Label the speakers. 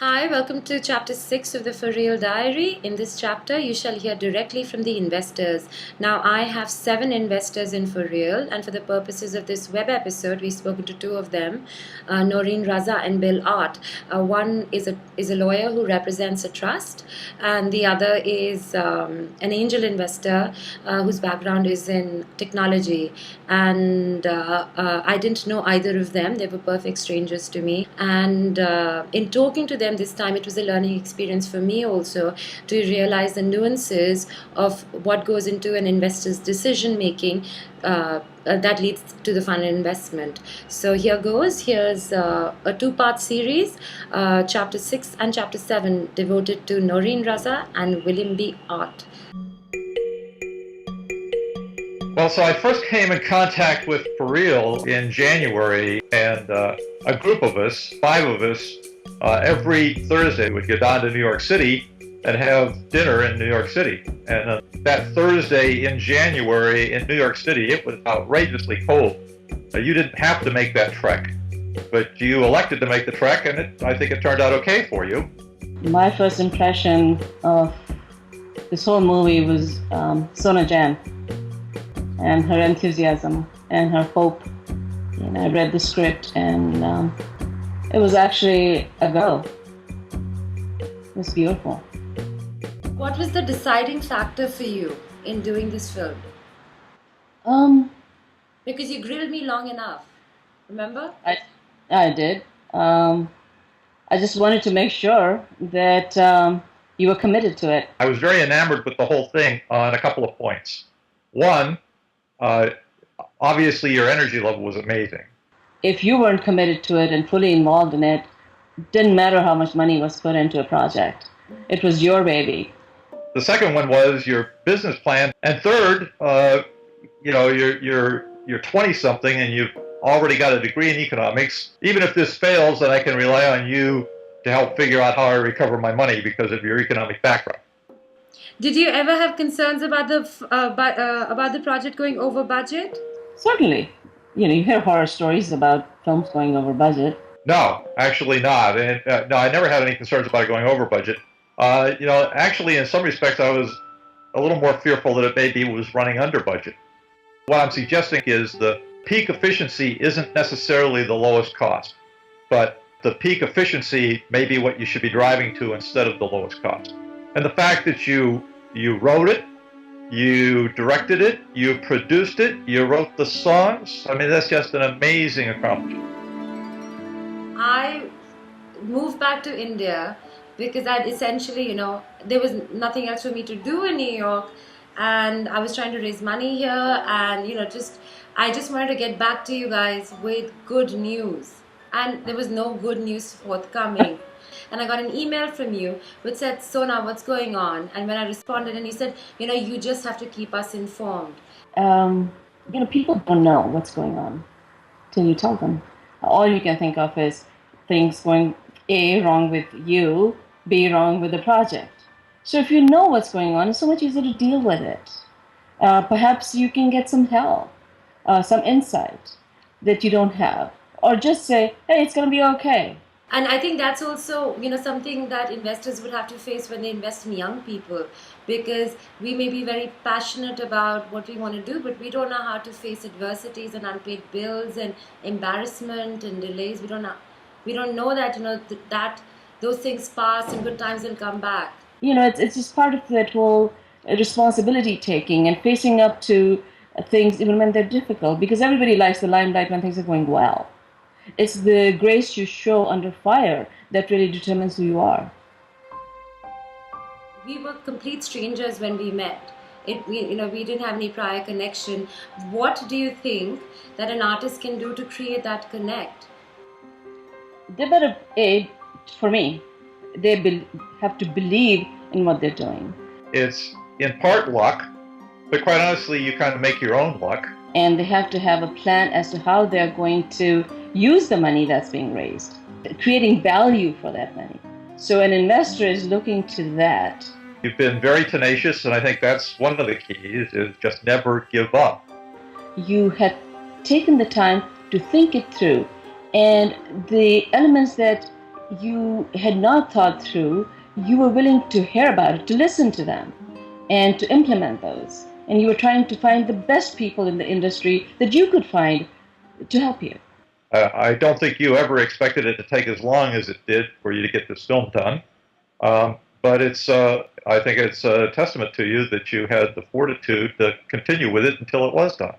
Speaker 1: Hi, welcome to chapter 6 of the For Real Diary. In this chapter, you shall hear directly from the investors. Now, I have 7 investors in For Real, and for the purposes of this web episode, we've spoken to 2 of them, Noreen Raza and Bill Art. One is a lawyer who represents a trust, and the other is an angel investor whose background is in technology. And I didn't know either of them. They were perfect strangers to me. And in talking to them this time, it was a learning experience for me also to realize the nuances of what goes into an investor's decision making that leads to the final investment. So here goes. Here's a 2-part series, chapter 6 and chapter 7, devoted to Noreen Raza and William B. Art.
Speaker 2: Well, so I first came in contact with For Real in January, and a group of us, 5 of us, every Thursday would get down to New York City and have dinner in New York City. And that Thursday in January in New York City, it was outrageously cold. You didn't have to make that trek, but you elected to make the trek, and I think it turned out okay for you.
Speaker 3: My first impression of this whole movie was Sona Jan and her enthusiasm and her hope. And I read the script, and it was actually a go. It was beautiful.
Speaker 1: What was the deciding factor for you in doing this film? Because you grilled me long enough, remember?
Speaker 3: I did. I just wanted to make sure that you were committed to it.
Speaker 2: I was very enamored with the whole thing on a couple of points. One, obviously your energy level was amazing.
Speaker 3: If you weren't committed to it and fully involved in it, didn't matter how much money was put into a project. It was your baby.
Speaker 2: The second one was your business plan. And third, you're 20-something and you've already got a degree in economics. Even if this fails, then I can rely on you to help figure out how I recover my money because of your economic background.
Speaker 1: Did you ever have concerns about the project going over budget?
Speaker 3: Certainly. You hear horror stories about films going over budget.
Speaker 2: No, actually not. And no, I never had any concerns about it going over budget. Actually, in some respects, I was a little more fearful that it maybe was running under budget. What I'm suggesting is the peak efficiency isn't necessarily the lowest cost, but the peak efficiency may be what you should be driving to instead of the lowest cost. And the fact that you wrote it, you directed it, you produced it, you wrote the songs, I mean, that's just an amazing accomplishment.
Speaker 1: I moved back to India because I'd essentially, there was nothing else for me to do in New York, and I was trying to raise money here, and I just wanted to get back to you guys with good news, and there was no good news forthcoming. And I got an email from you which said, Sona, what's going on? And when I responded, and you said, you just have to keep us informed.
Speaker 3: People don't know what's going on till you tell them. All you can think of is things going A, wrong with you, B, wrong with the project. So if you know what's going on, it's so much easier to deal with it. Perhaps you can get some help, some insight that you don't have. Or just say, hey, it's going to be okay.
Speaker 1: And I think that's also, something that investors would have to face when they invest in young people, because we may be very passionate about what we want to do, but we don't know how to face adversities and unpaid bills and embarrassment and delays. We don't know that, that those things pass and good times will come back.
Speaker 3: It's just part of that whole responsibility taking and facing up to things even when they're difficult, because everybody likes the limelight when things are going well. It's the grace you show under fire that really determines who you are.
Speaker 1: We were complete strangers when we met. We didn't have any prior connection. What do you think that an artist can do to create that connect?
Speaker 3: They better, for me, they have to believe in what they're doing.
Speaker 2: It's in part luck, but quite honestly, you kind of make your own luck.
Speaker 3: And they have to have a plan as to how they're going to use the money that's being raised, creating value for that money. So an investor is looking to that.
Speaker 2: You've been very tenacious, and I think that's one of the keys, is just never give up.
Speaker 3: You had taken the time to think it through, and the elements that you had not thought through, you were willing to hear about it, to listen to them, and to implement those. And you were trying to find the best people in the industry that you could find to help you.
Speaker 2: I don't think you ever expected it to take as long as it did for you to get this film done. But I think it's a testament to you that you had the fortitude to continue with it until it was done.